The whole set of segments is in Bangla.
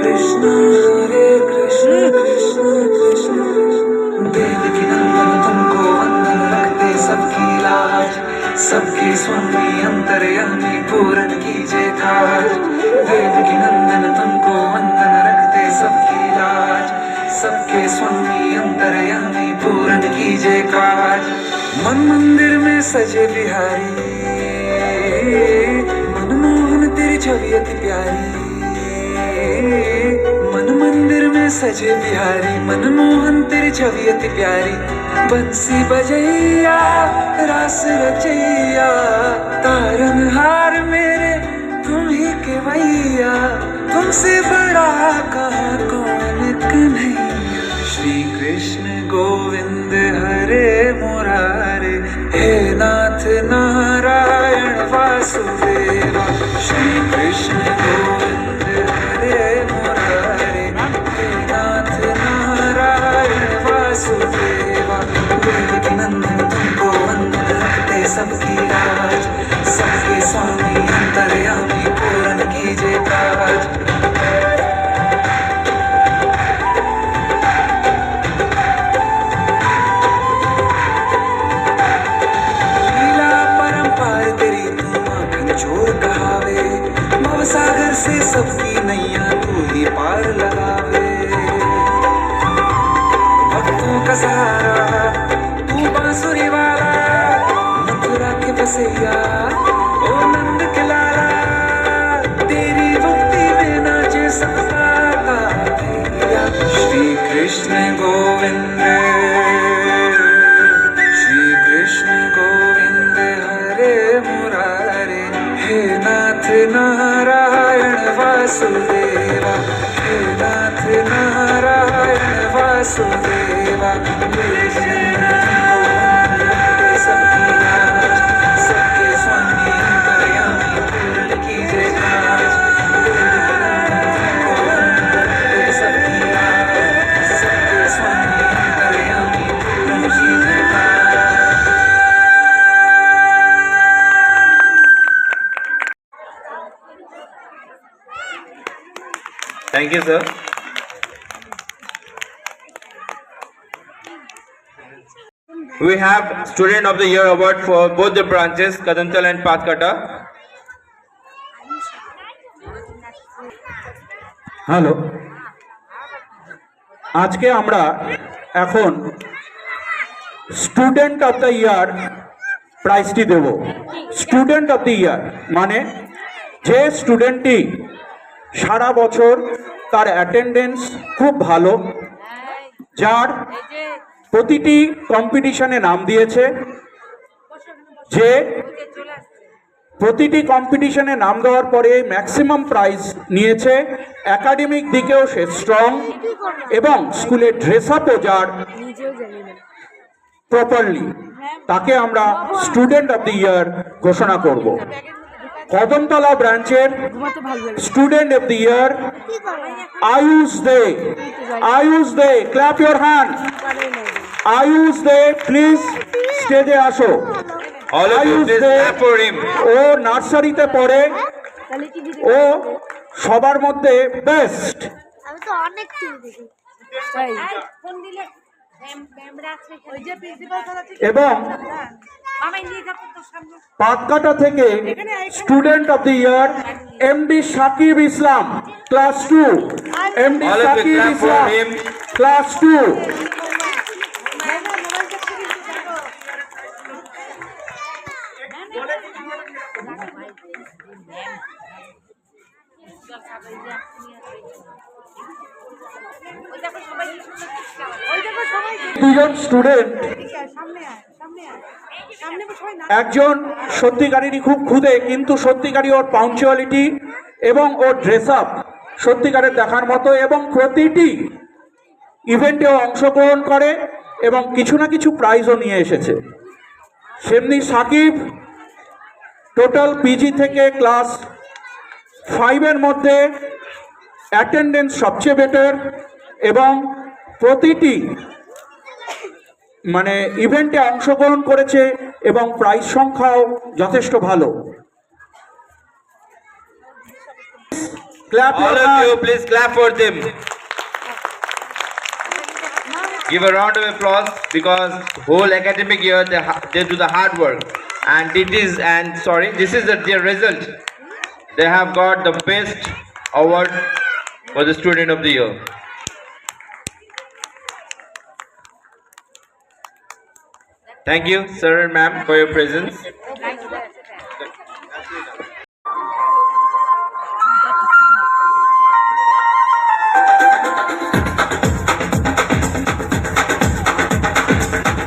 कृष्ण हरे कृष्ण कृष्ण कृष्ण देवकी नंदन तुमको वंदन रखते सबकी लाज, सबके स्वामी अंतर्यामी पूरन कीजिए काज। देवकी नंदन तुमको वंदन रखते सबकी लाज, सबके स्वामी अंतर्यामी पूरन कीजिए काज। मन मंदिर में सजे बिहारी, मनमोहन तेरी छवि अति प्यारी। मन मंदिर में सजे बिहारी, मनमोहन तेरी छवि अति प्यारी। बंसी बजैया रास रचैया, तारनहार मेरे तुम ही के भैया। तुमसे बड़ा कहाँ कौन कन्हैया। श्री कृष्ण गोविंद हरे मुरारे, हे नाथ नारायण वासुदेवा। श्री कृष्ण गोविंद हरे मुरारे, हे नाथ नारायण वासुदेवा। देवकी नंदन तुमको वंदन रखते सबकी लाज, सबके स्वामी अंतर्यामी पूरन कीजिए काज। सागर से सबकी नैया तू ही पार लगावे। भक्तों का सहारा तू बांसुरी वाला, मथुरा के बसैया ओ नंद के लाला। तेरी भक्ति में नाचे सबका भैया। श्री कृष्ण गोविंद, श्री कृष्ण गोविंद हरे मुरारे, हे नाथ नारायण वासुदेवा। हे नाथ नारायण वासुदेवा। सबकी लाज, सबके स्वामी अंतर्यामी पूर्ण कीजिए काज। सबकी लाज, सबके स्वामी अंतर्यामी पूर्ण कीजिए काज। Thank you, sir. We have Student of the Year award for both the branches, Kadantal and Pathkata. Hello, আজকে আমরা এখন স্টুডেন্ট অফ দ্য ইয়ার প্রাইজটি দেব। স্টুডেন্ট অফ দ্য ইয়ার মানে যে স্টুডেন্টটি সারা বছর তার অ্যাটেন্ডেন্স খুব ভালো, যার প্রতিটি কম্পিটিশনে নাম দিয়েছে, যে প্রতিটি কম্পিটিশনে নাম দেওয়ার পরে ম্যাক্সিমাম প্রাইজ নিয়েছে, একাডেমিক দিকেও সে স্ট্রং এবং স্কুলে ড্রেস আপও যার প্রপারলি, তাকে আমরা স্টুডেন্ট অফ দ্য ইয়ার ঘোষণা করব। কদমতলা ব্রাঞ্চের student of the year Ayush Dey. Ayush Dey, clap your hand. Ayush Dey please স্টেজে আসো। আয়ুষ দে ও নার্সারিতে পড়ে, ও সবার মধ্যে বেস্ট। এবং পাতকাটা থেকে student of the year MD Sakib Islam, class 2। MD Sakib Islam, class 2। দুজন স্টুডেন্ট, একজন সত্যিকারেরই খুব খুদে, কিন্তু সত্যিকারই ওর পাঞ্চুয়ালিটি এবং ওর ড্রেস আপ সত্যিকারের দেখার মতো, এবং প্রতিটি ইভেন্টেও অংশগ্রহণ করে এবং কিছু না কিছু প্রাইজও নিয়ে এসেছে। সেমনি সাকিব টোটাল পিজি থেকে ক্লাস 5-এর মধ্যে অ্যাটেন্ডেন্স সবচেয়ে বেটার এবং প্রতিটি মানে ইভেন্টে অংশগ্রহণ করেছে এবং প্রাইজ সংখ্যাও যথেষ্ট ভালো। Clap All your of you, hands. please clap for them. Give a round of applause because whole academic year they do the hard work, and this is their result. They have got the best award for the student of the year. Thank you, sir and ma'am, for your presence.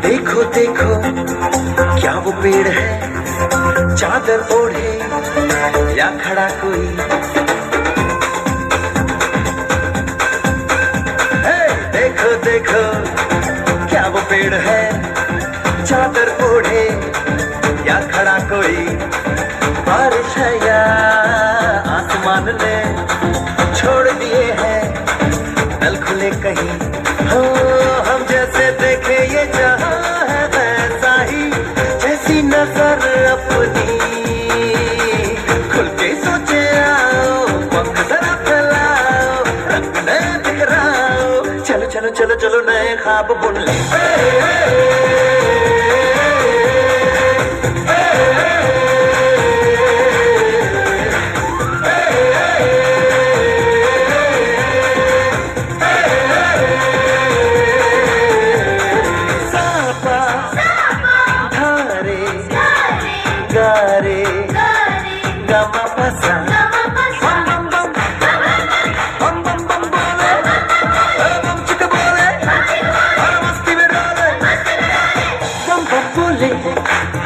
देखो देखो क्या वो पेड़ है, चादर ओढ़े या खड़ा कोई। हे, देखो देखो क्या वो पेड़ है, चादर ओढ़े या खड़ा कोई। बारिश है या आसमान ने छोड़ दिए हैं नल खुले कहीं। हो हम जैसे देखे ये जहां है वैसा ही, जैसी नजर अपनी खुल के सोचे आओ, पंख जरा फैलाओ, रंग नए बिखराओ। चलो चलो चलो चलो नए ख्वाब बुन ले।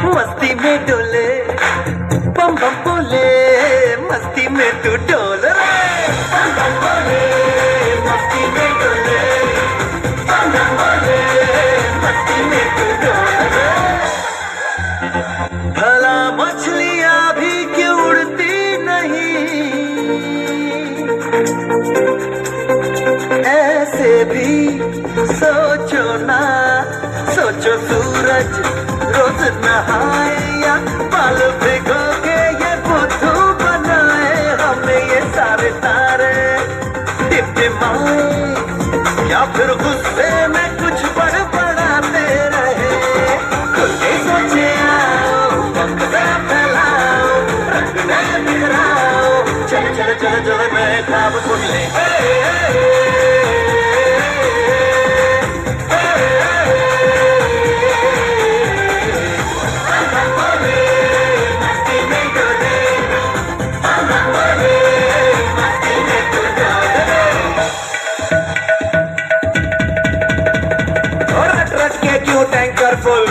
मस्ती में डोले, बम बम बोले, मस्ती में तू डोल रे। बम बम बोले, मस्ती में डोले, बम बम बोले, मस्ती में तू डोल रे। भला मछलियां भी क्यों उड़ती नहीं, ऐसे भी सोचो ना, सोचो सूरज रोज नहाए या बाल भिगो के ये बुद्धू बनाए। हमें ये सारे तारे टिमटिमाए या फिर गुस्से में कुछ बड़बड़ाते रहे। खुल के सोचे आओ, पंख जरा फैलाओ, रंग नए बिखराओ। चलो चलो चलो चलो नए ख्वाब बुन ले। टैंकर फुल,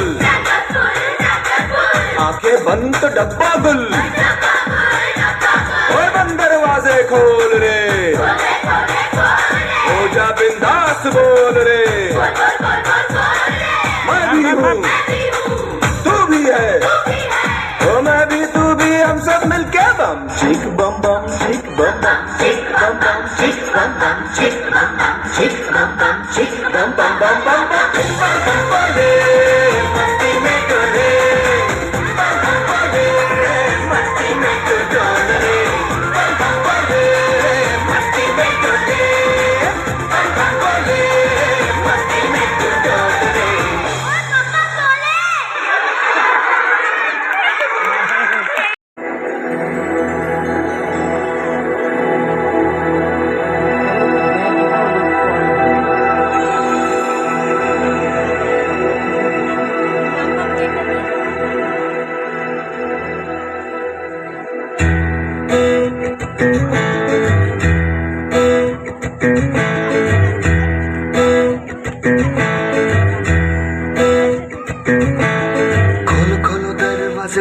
आंखें बंद तो डब्बा गुल। ओए बंद दरवाजे खोल रे, हो जा बिंदास बोल रे। मैं भी हूँ, तू भी है, ओ मैं भी तू भी, हम सब मिलके बम चिक बम बम चिक बम बम चिक बम बम चिक बम बम चिक बम बम चिक बम बम चिक बम बम बम बम बम चिक बम बम बोले, मस्ती में डोले, बम बम बोले, मस्ती में तू डोल रे। बम बम बोले, मस्ती में डोले, बम बम बोले, मस्ती में तू डोल रे।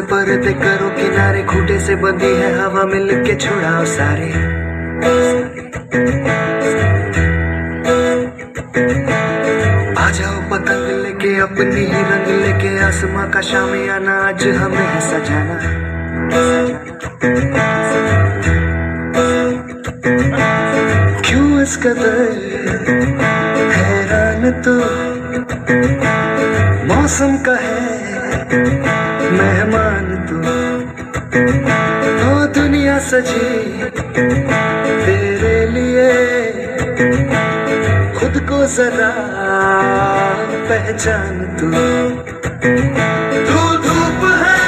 पर्दे करो किनारे, खूंटे से बंधी है हवा मिल के छुड़ाओ सारे। आ जाओ पतंग लेके अपनी ही रंग लेके, आसमां का शामियाना आज हमें है सजाना। क्यों इस कदर हैरान तो मौसम का है मेहमान तू, ओ दुनिया सजी तेरे लिए, खुद को जरा पहचान तू। तू धूप है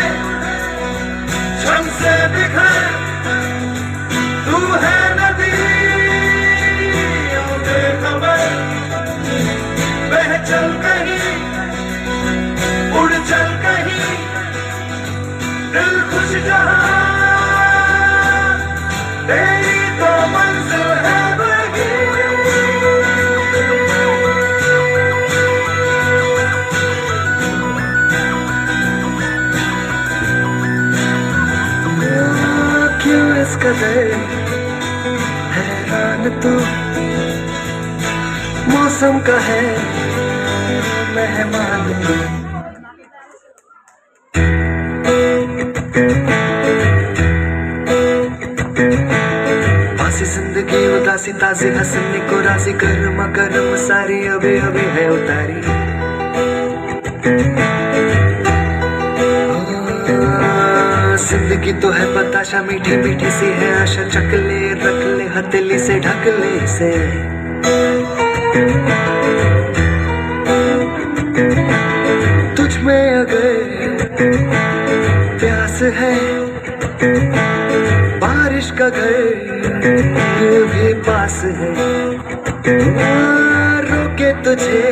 झम से बिखर, तू है नदी बेखबर, बह चल कहीं उड़ चल कहीं, दिल खुश जहां तेरी तो मंजिल है वही। क्यों इस कदर हैरान तू, मौसम का है मेहमान तू। बासी जिंदगी उदासी ताजी हंसने को राजी, गर्मा गर्म सारी अभी अभी है उतारी। जिंदगी तो है बताशा मीठी मीठी सी है आशा, चक ले रख ले हथेली से ढक ले इसे। तुझ में अगर प्यास है, बारिश का घर भी पास है। रोके तुझे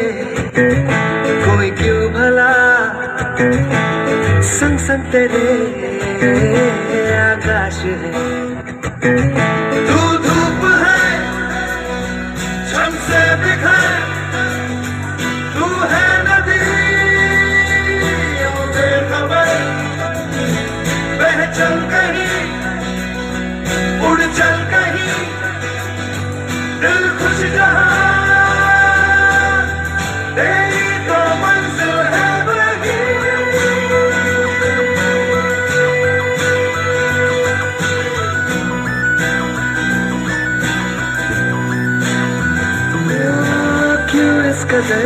कोई क्यों भला, संग संग तेरे आकाश है। तू धूप है झम से बिखर, तू है नदी बेखबर, बह चल कहीं उड़ चल कहीं, दिल खुश जहां तेरी तो मंजिल है वही। क्यों इस कदर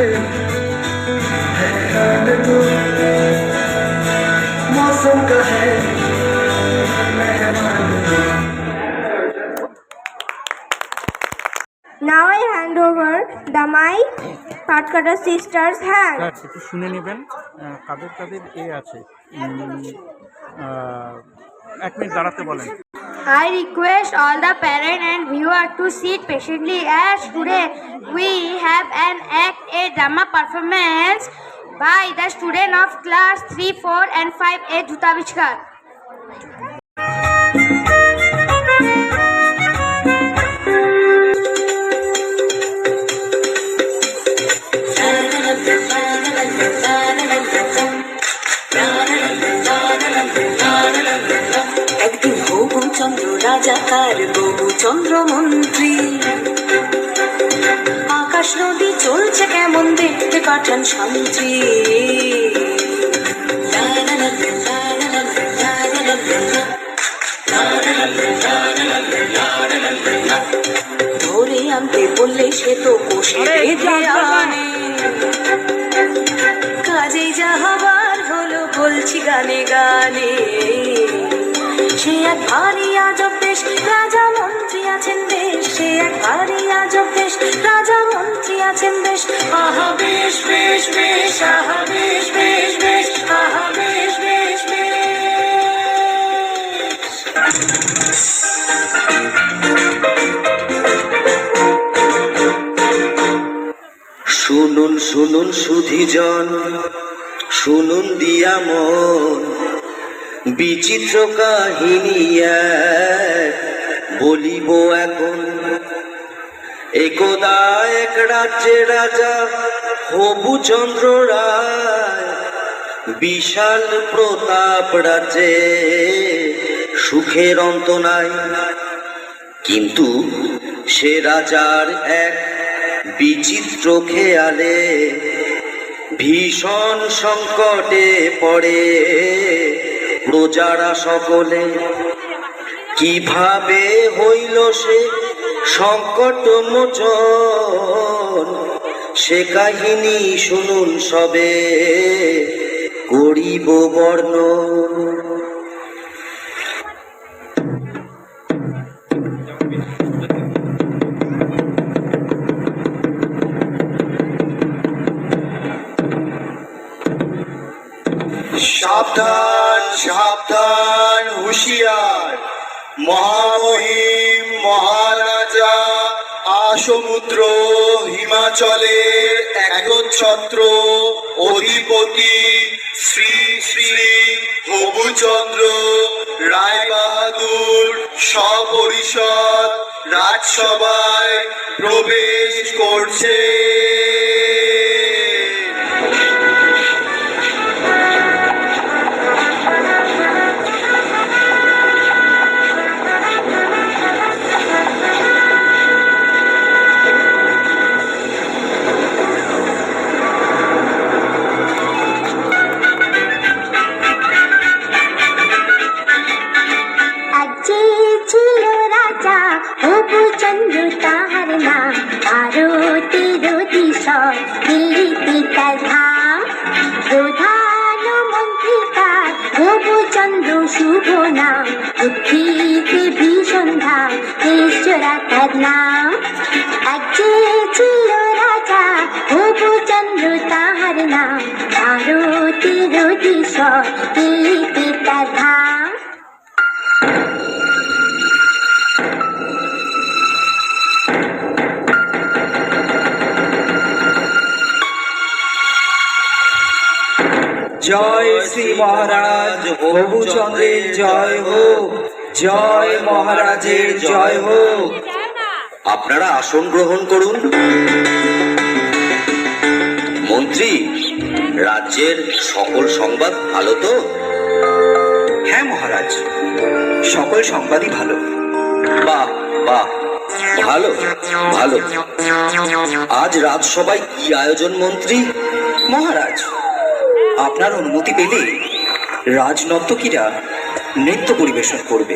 हैरान तू, मौसम का है मेहमान तू। Now I hand over the mic Patkata sisters' hand. Sir একটু শুনে নেবেন কাদের কাদের এ আছে। 1 মিনিট দাঁড়াতে বলেন। I request all the parents and viewers to sit patiently as today we have an a drama performance by the student of class 3, 4 and 5A Juta Bichkar. একদিন হবু চন্দ্র রাজাকার বহু চন্দ্র মন্ত্রী, আকাশ নদী চলছে কেমন দেখতে পাঠান শান্তি। ধরে আনতে বললে সে তো কষে বেঁধে আনে, কাজেই যা হবার হলো বলছি গানে গানে। সে এক ভারী আজব দেশ, রাজা মন্ত্রী আছেন বেশ, সে এক ভারী আজব দেশ, রাজা মন্ত্রী আছেন বেশ। আহা বেশ বেশ বেশ, আহা বেশ বেশ বেশ, আহা বেশ বেশ বেশ। শুনুন শুনুন সুধীজন, শুনুন দিয়া মন, বিচিত্র কাহিনী এক বলিব এখন। একদা এক রাজ্যে রাজা হবু চন্দ্র রায়, বিশাল প্রতাপ রাজ্যে সুখের অন্ত নাই। কিন্তু সে রাজার এক বিচিত্র খেয়ালে ভীষণ সংকটে পড়ে প্রজারা সকলে। কিভাবে হইল সে সংকট মোচন, সে কাহিনী শুনুন সবে করিব বর্ণন। সাবধান সাবধান হুঁশিয়ার, মহামহিম মহারাজা আসমুদ্র হিমাচলের একচ্ছত্র অধিপতি শ্রী শ্রী হবুচন্দ্র রায়বাহাদুর সপরিষদ রাজসভায় প্রবেশ করছে। আজকে ছিল রাজা হবুচন্দ্র তাহার নাম, ভারতের দিশয় দিল্লিতে তার ধাম। প্রধানমন্ত্রী তার হবুচন্দ্র শুভ নাম, বুদ্ধিতে ভীষণ ধাম, ঈশ্বরা তার নাম। আজকে ছিল রাজা হবুচন্দ্র তাহার নাম, ভারতের দিশয় দিল্লিতে তার ধাম। জয় শ্রী মহারাজ হবুচন্দ্রের জয় হোক, জয় মহারাজের জয় হোক। আপনারা আসন গ্রহণ করুন। মন্ত্রী, রাজ্যের সকল সংবাদ ভালো তো? হ্যাঁ মহারাজ, সকল সংবাদই ভালো। বাহ বাহ, ভালো ভালো। আজ রাজসভায় কি আয়োজন মন্ত্রী? মহারাজ, আপনার অনুমতি পেলে রাজনর্তকীরা নৃত্য পরিবেশন করবে।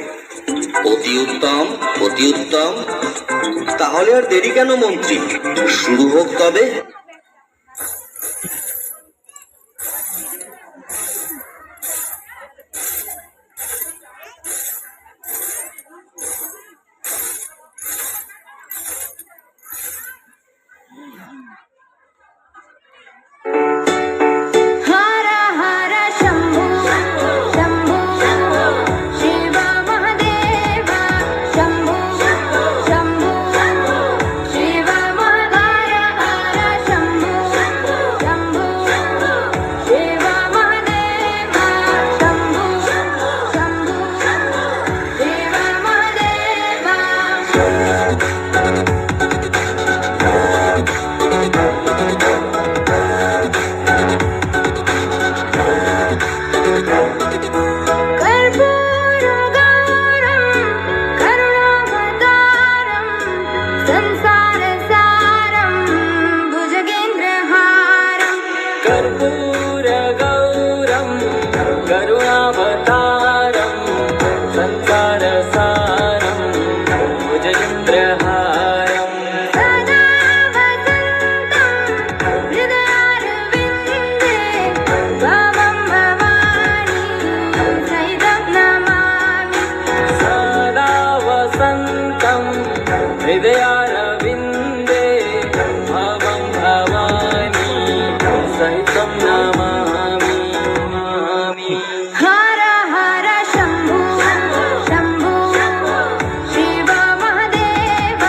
অতি উত্তম অতি উত্তম। তাহলে আর দেরি কেন মন্ত্রী, শুরু হোক তবে। हर हर शंभु शंभु शिव महादेव शंभु शंभु शिव हर हर शंभु शंभु शिव महादेव शंभु शंभु शिव कर्पूरगौरं करुणावतारं संसारसारं भुजगेन्द्रहारं सदा वसन्तं हृदयारविन्दे त्वं भवानी सहितं नमामि। सदा वसन्तं हृदयारविन्दे भवं भवानी सहितं नमामि। हर हर शंभु शंभु शिव महादेव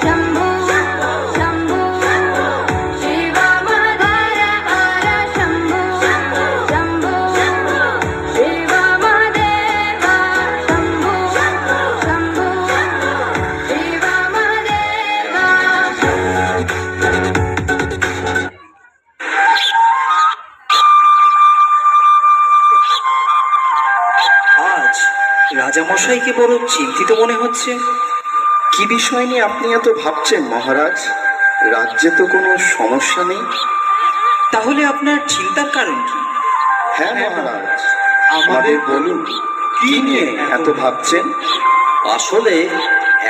शंभु शंभु शिव हर हर शंभु शंभु शिव महादेव शंभु शंभु शिव আজ রাজামশাইকে বড় চিন্তিত মনে হচ্ছে। কি বিষয় নিয়ে আপনি এত ভাবছেন মহারাজ? রাজ্যে তো কোনো সমস্যা নেই। তাহলে আপনার চিন্তার কারণ কি? হ্যাঁ মহারাজ, আমাদের বলুন, কি নিয়ে এত ভাবছেন? আসলে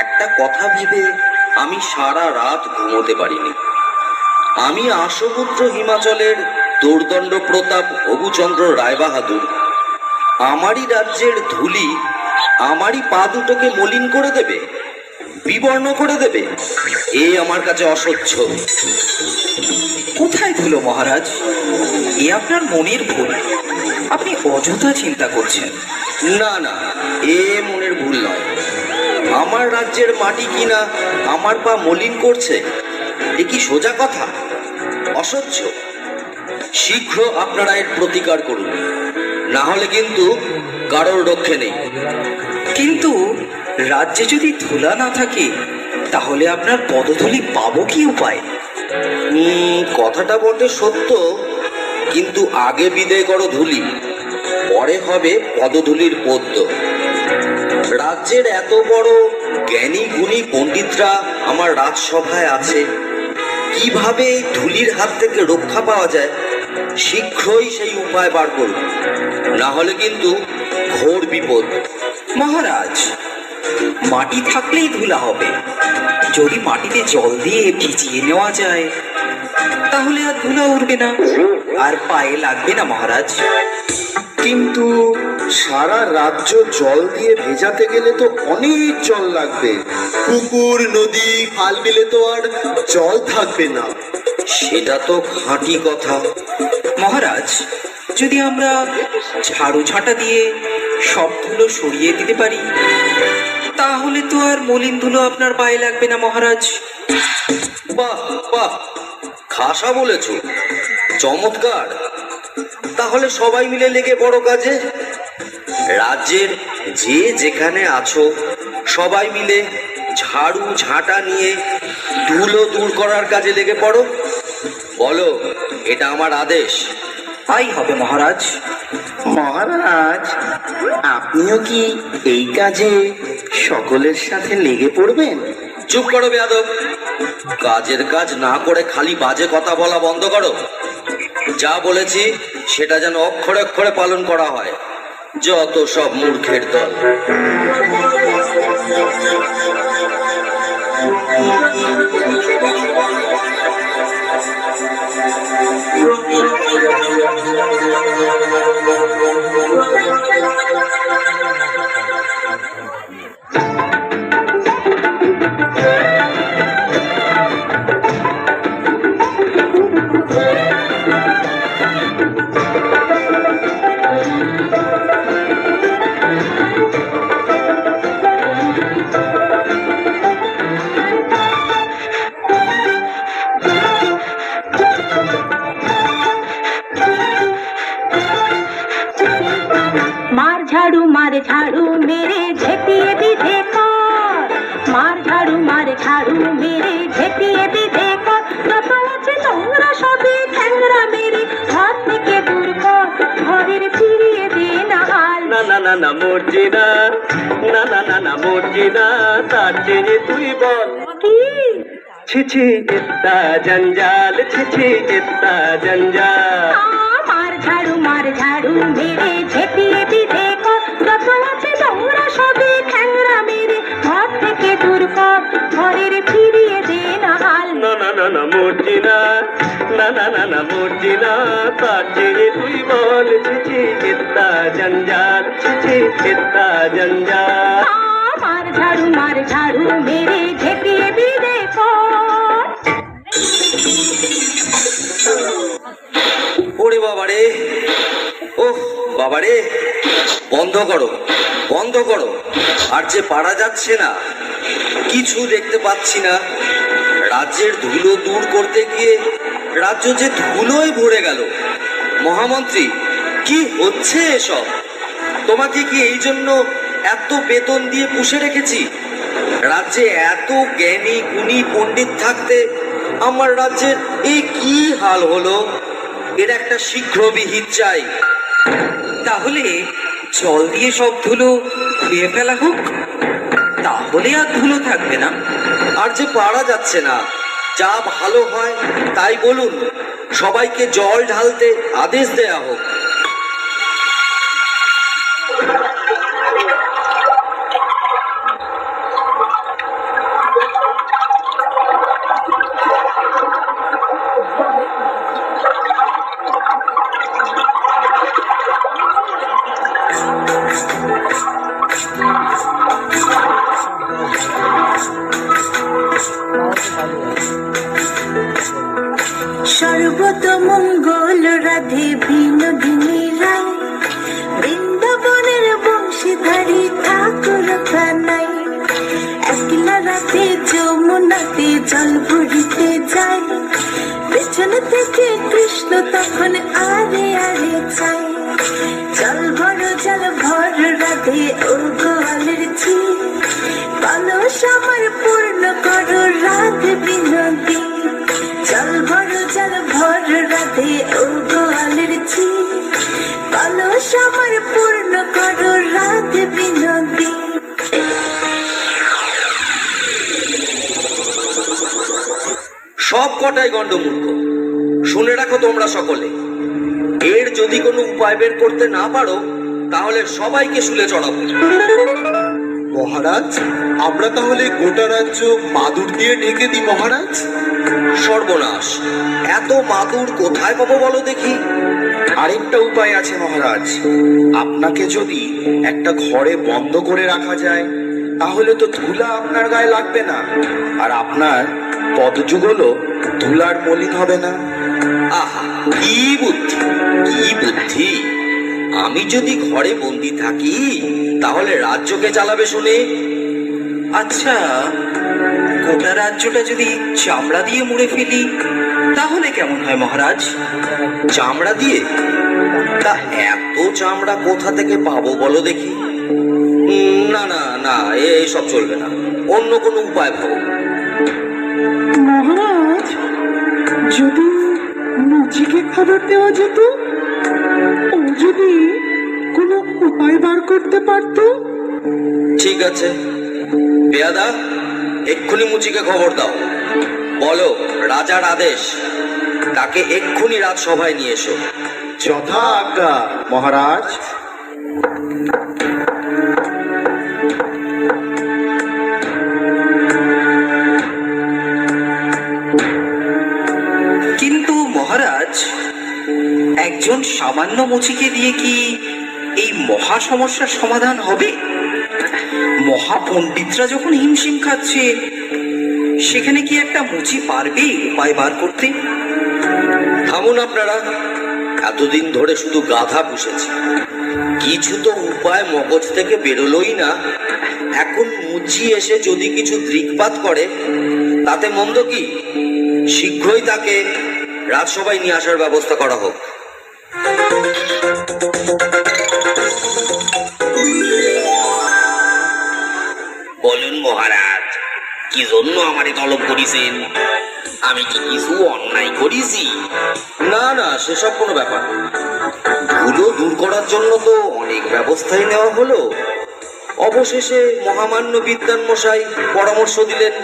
একটা কথা ভেবে আমি সারা রাত ঘুমোতে পারিনি। আমি আসমুদ্র হিমাচলের দোর্দণ্ড প্রতাপ হবুচন্দ্র রায়বাহাদুর আমারই রাজ্যের ধুলি আমারই পা দুটোকে মলিন করে দেবে। বিবর্ণ করে দেবে, এ আমার কাছে অসহ্য। কোথায় ধুলো মহারাজ? এ আপনার মনের ভুল, আপনি অযথা চিন্তা করছেন। না না, এ মনের ভুল নয়। আমার রাজ্যের মাটি কিনা আমার পা মলিন করছে, এ কি সোজা কথা? অসহ্য। শীঘ্র আপনারা এর প্রতিকার করুন, না হলে কিন্তু কারোর রক্ষে নেই। কিন্তু রাজ্যে যদি ধুলা না থাকে, তাহলে আপনার পদধূলি পাবো কি উপায়? কথাটা বটে সত্য, কিন্তু আগে বিদায় করো ধুলি, পরে হবে পদধূলির পদ্য। রাজ্যের এত বড় জ্ঞানী গুণী পণ্ডিতরা আমার রাজসভায় আছে, কিভাবে এই ধুলির হাত থেকে রক্ষা পাওয়া যায় শীঘ্রই সেই উপায় বার করুন, না হলে কিন্তু ঘোর বিপদ। মহারাজ, মাটি থাকলেই ধুলা হবে। যদি মাটিতে জল দিয়ে ভিজিয়ে নেওয়া যায়, তাহলে আর ধুলা উঠবে না, আর পায়ে লাগবে না মহারাজ। কিন্তু সারা রাজ্য জল দিয়ে ভেজাতে গেলে তো অনেক জল লাগবে। পুকুর, নদী, খাল বিলে তো আর জল থাকবে না। সেটা তো খাঁটি কথা মহারাজ। যদি আমরা ঝাড়ু ঝাঁটা দিয়ে সব ধুলো সরিয়ে দিতে পারি, তাহলে তো আর মলিন ধুলো আপনার পায়ে লাগবে না মহারাজ। বাহ বাহ, খাসা বলেছ, চমৎকার। তাহলে সবাই মিলে লেগে বড় কাজে। রাজ্যের যে যেখানে আছো, সবাই মিলে ঝাড়ু ঝাঁটা নিয়ে ধুলো দূর করার কাজে লেগে পড়ো। বলো, এটা আমার আদেশ। তাই হবে মহারাজ। মহারাজ, আপনিও কি এই কাজে সকলের সাথে লেগে পড়বেন? চুপ করো বেয়াদব, কাজের কাজ না করে খালি বাজে কথা বলা বন্ধ করো। যা বলেছি সেটা যেন অক্ষরে অক্ষরে পালন করা হয়। যত সব মূর্খের দল। मार झाड़ू मेरे झेटिए विधे कर, मार झाड़ू मेरे झेटिए विधे कर, যত আছে নোংরা সবই ঠ্যাংরা মেরে ঘর থেকে দূর কর, ঘরের ফিরিয়ে দে না হাল। না না না না মরছি না, না না না না মরছি না, তার চেয়ে তুই বল কি ছিছি ইত্তা জঞ্জাল, ছিছি ইত্তা জঞ্জাল। মার ঝাড়ু মেরে ঝেটিয়ে বিধে কর, যত আছে নোংরা সবই ঠ্যাংরা মেরে ঘর থেকে দূর কর, ঘরের ফিরিয়ে দে না হাল। না না না না মরছি না, না না না না মরছি না, তার চেয়ে তুই বল ছিছি ইত্তা জঞ্জাল, ছিছি ইত্তা জঞ্জাল। মার ঝাড়ু মেরে ঝেটিয়ে বিধে কর। ওরে বাবারে, ওহ বাবারে, বন্ধ করো বন্ধ করো, আর যে পারা যাচ্ছে না, কিছু দেখতে পাচ্ছি না। রাজ্যের ধুলো দূর করতে গিয়ে রাজ্য যে ধুলোয় ভরে গেল। মহামন্ত্রী, কি হচ্ছে এসব? তোমাকে কি এই জন্য এত বেতন দিয়ে পুষে রেখেছি? রাজ্যে এত জ্ঞানী গুণী পণ্ডিত থাকতে আমার রাজ্যের এই কি হাল হলো? এর একটা শীঘ্র বিহিত চাই। তাহলে জল দিয়ে সব ধুলো ধুয়ে ফেলা হোক, তাহলে আর ধুলো থাকবে না। আর যে পারা যাচ্ছে না, যা ভালো হয় তাই বলুন, সবাইকে জল ঢালতে আদেশ দেয়া হোক। সুব্রত মঙ্গল রাধে বিনোদিনী রায়, বৃন্দাবনের বংশীধারী ঠাকুর কানাই, একলা রাতে যমুনাতে জল ভরিতে যায়, পেছন থেকে কৃষ্ণ তখন আরে আরে চায়। জল ভর রাধে ও গোয়ালের ঝি, কলস আমার পূর্ণ করো রাধে বিনোদী। জল ভর রাধে ও গোয়ালের ঝি, কলস আমার পূর্ণ করো রাধে বিনোদী। সব কটাই গণ্ডমূর্খ। শুনে রাখো তোমরা সকলে, এর যদি কোনো উপায় বের করতে না পারো তাহলে সবাইকে শুলে চড়াবো। মহারাজ, আমরা তাহলে গোটা রাজ্য মাদুর দিয়ে ঢেকে দিই মহারাজ। সর্বনাশ, এত মাদুর কোথায় পাবো বলো দেখি? আরেকটা উপায় আছে মহারাজ, আপনাকে যদি একটা ঘরে বন্ধ করে রাখা যায় তাহলে তো ধুলা আপনার গায়ে লাগবে না, আর আপনার পদযুগলও ধুলার মলিন হবে না। আহা, কি বুদ্ধি, কি বুদ্ধি! আমি যদি ঘরে বন্দি থাকি তাহলে রাজ্যকে চালাবে শুনে। আচ্ছা, গোটা রাজ্যটা যদি চামড়া দিয়ে মুড়ে ফেলি তাহলে কেমন হয় মহারাজ? চামড়া দিয়ে? তা এত চামড়া কোথা থেকে পাবো বলো দেখি? না না না, এসব চলবে না, অন্য কোনো উপায় ভাবো। মহারাজ, যদি মুচিকে খবর দেওয়া যেত, ও যদি কোনো উপায় বার করতে পারতো। ঠিক আছে, পেয়াদা, এক্ষুনি মুচিকে খবর দাও, বলো রাজার আদেশ, তাকে এক্ষুনি রাজসভায় নিয়ে এসো। যথা আজ্ঞা মহারাজ। কিন্তু মহারাজ, একজন সামান্য মুচিকে দিয়ে কি এই মহা সমস্যার সমাধান হবে? মহাপণ্ডিতরা যখন হিমশিম খাচ্ছে, সেখানে কি একটা মুচি পারবে উপায় বার করতে? থামুন আপনারা, এতদিন ধরে শুধু গাধা পুষেছি, কিছু তো উপায় মগজ থেকে বেরোলোই না। এখন মুচি এসে যদি কিছু দৃকপাত করে তাতে মন্দ কি? শীঘ্রই তাকে রাজসভায় নিয়ে আসার ব্যবস্থা করা হোক। বলুন মহারাজ, কি জন্য আমারে তলব করেছেন? আমি কি কিছু অন্যায় করেছি? না না, সেসব কোনো ব্যাপার না। ধুলো দূর করার জন্য তো অনেক ব্যবস্থাই নেওয়া হলো। অবশেষে মহামান্য বিদ্বান মশাই পরামর্শ দিলেন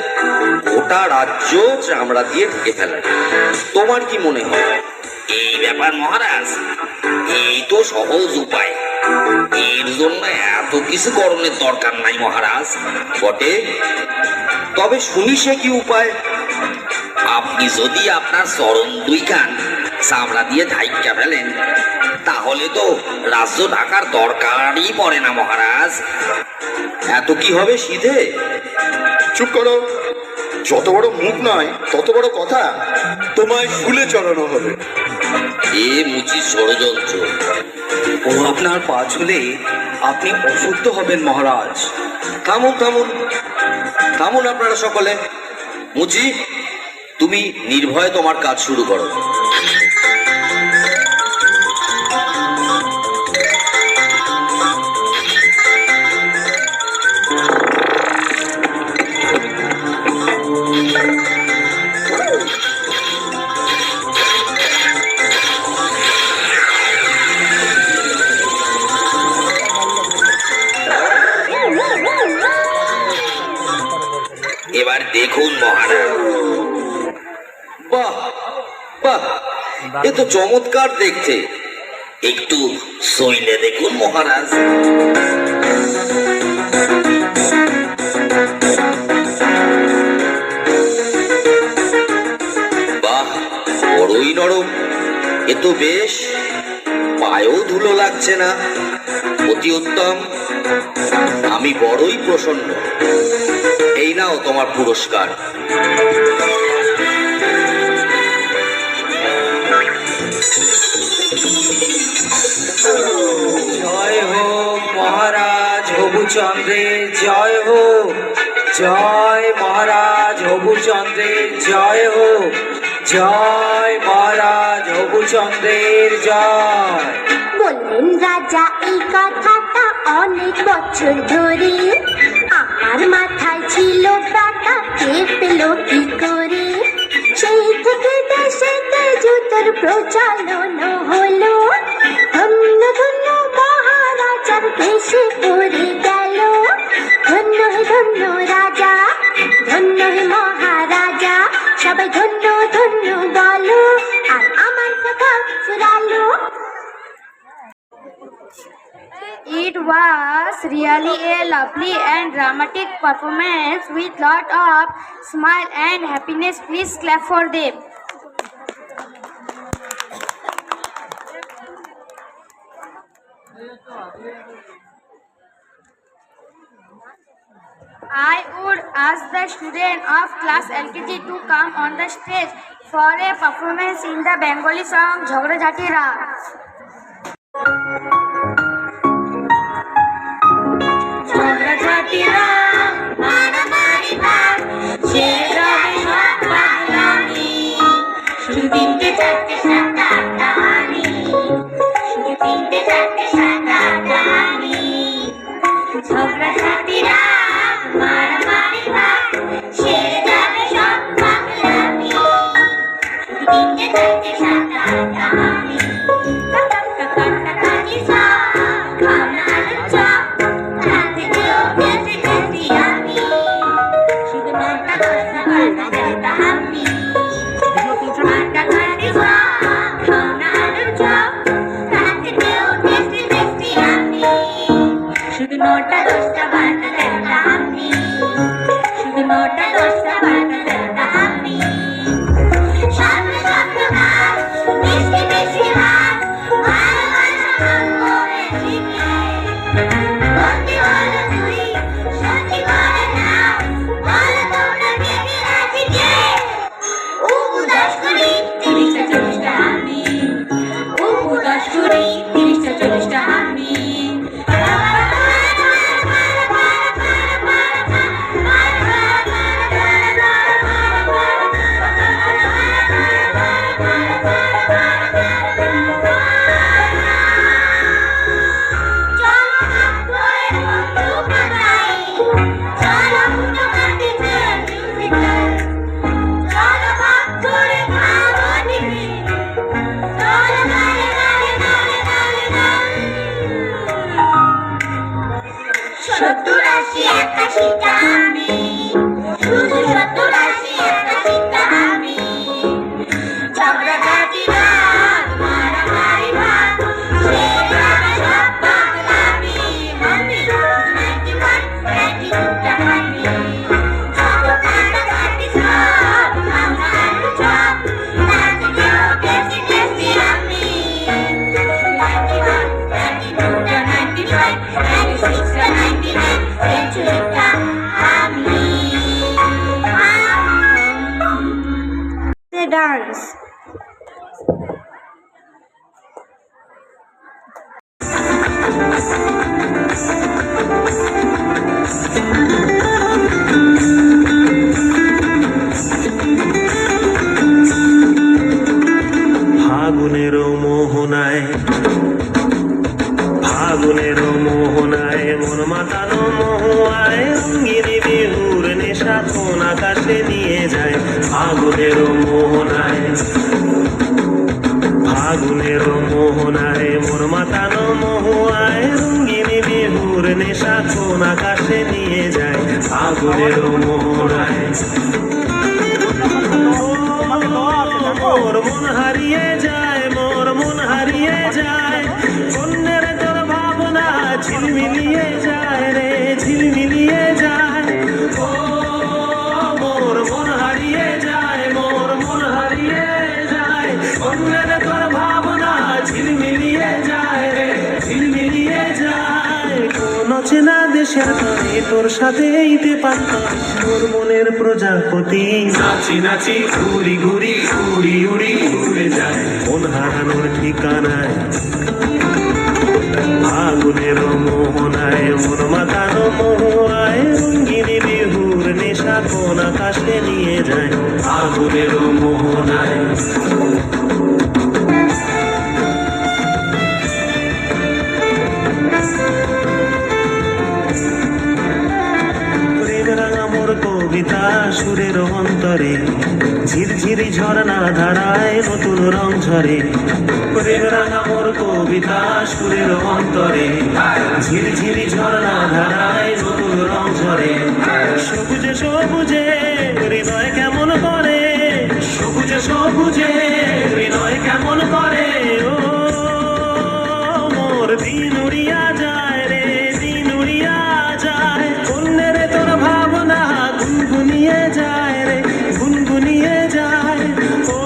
গোটা রাজ্য চামড়া দিয়ে ঢেকে ফেলেন। তোমার কি মনে হয়? এই ব্যাপার মহারাজ, এই তো সহজ উপায়, এর জন্য এত কিছু করণের দরকার নাই মহারাজ। বটে, তবে শুনি সে কি উপায়? আপনি যদি আপনার চরণ দুই কান চামড়া দিয়ে ঢাইকা ফেলেন তাহলে তো রাজ্য ঢাকার দরকারই পড়ে না মহারাজ। এত কি হবে সিধে? চুপ করো, যত বড় মুখ নয় তত বড় কথা। তোমায় শুলে চড়ানো হবে। এ মুচি ষড়যন্ত্র। ও আপনার পা ছুলে আপনি অশুদ্ধ হবেন মহারাজ। থামুন থামুন থামুন আপনারা সকলে। মুচি, তুমি নির্ভয়ে তোমার কাজ শুরু করো। এবার দেখুন মহারাজ। বাহ বাহ, এ তো চমৎকার দেখতে। একটু সইলে দেখুন মহারাজ। বাহ, বড়ই নরম। এ তো বেশ, পায়েও ধুলো লাগছে না। অতি উত্তম, আমি বড়ই প্রসন্ন। এই নাও তোমার পুরস্কার। জয় হোক, জয় মহারাজ হবুচন্দ্রের জয়। বললেন রাজা এই কথাটা অনেক বছর ধরে, আমার মাথায় ছিল টাকা কে পেল কি করে। সেই থেকে দেশেতে জুতোর প্রচলন হলো, ধন্য ধন্য মহারাজার দেশে পড়ে গেল। ধন্য হে ধন্য রাজা, ধন্য হে মহারাজা, সবাই ধন্য ধন্য বলো, আর আমার কথা ফুরালো। It was really a lovely and dramatic performance with lot of smile and happiness. Please clap for them. I would ask the student of class LKG to come on the stage for a performance in the Bengali song Jhagda Jhati Raat. Dance. ফাগুনের মোহনায়, ফাগুনের মোহনায় মন মাতানো মহুয়ায়, রঙিনী বিহুর নেশা কোন আকাশে নিয়ে যায়। ফাগুনের মোহনায়, ফাগুনের মোহনায় মন মাতানো মহুয়ায়, রঙিনী বিহুর নেশা কোন আকাশে নিয়ে যায়। ফাগুনের মোহনায় মোর মন হারিয়ে যায়, মোর মন হারিয়ে যায়, অন্যের তোর ভাবনা ঝিলমিলিয়ে যায় রে, ঝিলমিলিয়ে যায়। ও মোর মন হারিয়ে যায়, মোর মন হারিয়ে যায়, অন্যের তোর ভাবনা ঝিলমিলিয়ে যায় রে, ঝিলমিলিয়ে যায়। কোন চেনা দেশের গানে তোর সাথে এইতে পারতাম, তোর মনের প্রজাপতি নাচি নাচি ঘুরি ঘুরি উড়ি উড়ি উড়ে যায় মন হারানোর ঠিকানায়। ফাগুনের মোহনায় মন মাতানো মহুয়ায়, রঙ্গিনী বিহুর নেশা কোন আকাশে নিয়ে যায়। ফাগুনের মোহনায়। প্রেম রাঙা মোর কবিতা সুরের অন্তরে, ঝিরঝিরি ঝর্ণা ধারায় নতুন রং ঝরে। প্রেম রাঙা মোর কবিতা সুরের অন্তরে, ঝিরঝিরি ঝর্ণা ধারায় নতুন রং ঝরে। সবুজে সবুজে হৃদয় কেমন করে, সবুজে সবুজে হৃদয় কেমন করে। ও মোর দিন উড়িয়া যায় রে, দিন উড়িয়া যায়। অন্যের তোর ভাবনা গুনগুনিয়ে যায় রে, গুনগুনিয়ে যায়। ও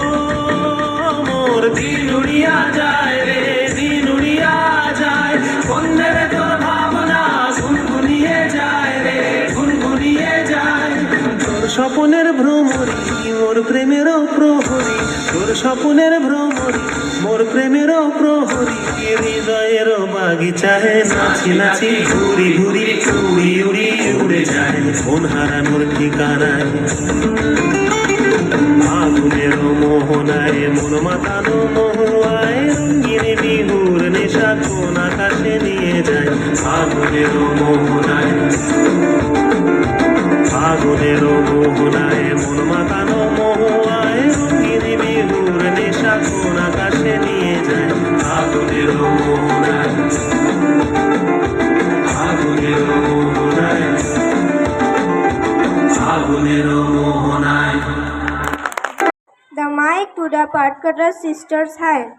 মোর দিন উড়িয়া যায় রে, দিন উড়িয়া যায়। অন্যের তোর ভাবনা গুনগুনিয়ে যায় রে, গুনগুনিয়ে যায়। তোর স্বপনের ভ্রমরি মোর প্রেমেরও প্রহরী, তোর স্বপনের ভ্রমরি মোর প্রেমেরও প্রহরী। হৃদয়ের বাগিচায় নাচি নাচি ঘুরি ঘুরি, উড়ি উড়ি উড়ে যায় মন হারানোর ঠিকানায়। ফাগুনের মোহনায় মন মাতানো মহুয়ায়, রঙিন বিহুর নেশা কোন আকাশে নিয়ে যায়। ফাগুনের মোহনায়, ফাগুনের মোহনায় মন মাতানো মহুয়ায়, রঙিন বিহুর নেশা কোন আকাশে নিয়ে যায়। ফাগুনের মোহনায়, ফাগুনের মোহনায়, ফাগুনের মোহনায়। The mic to the Patkaras sisters' hand.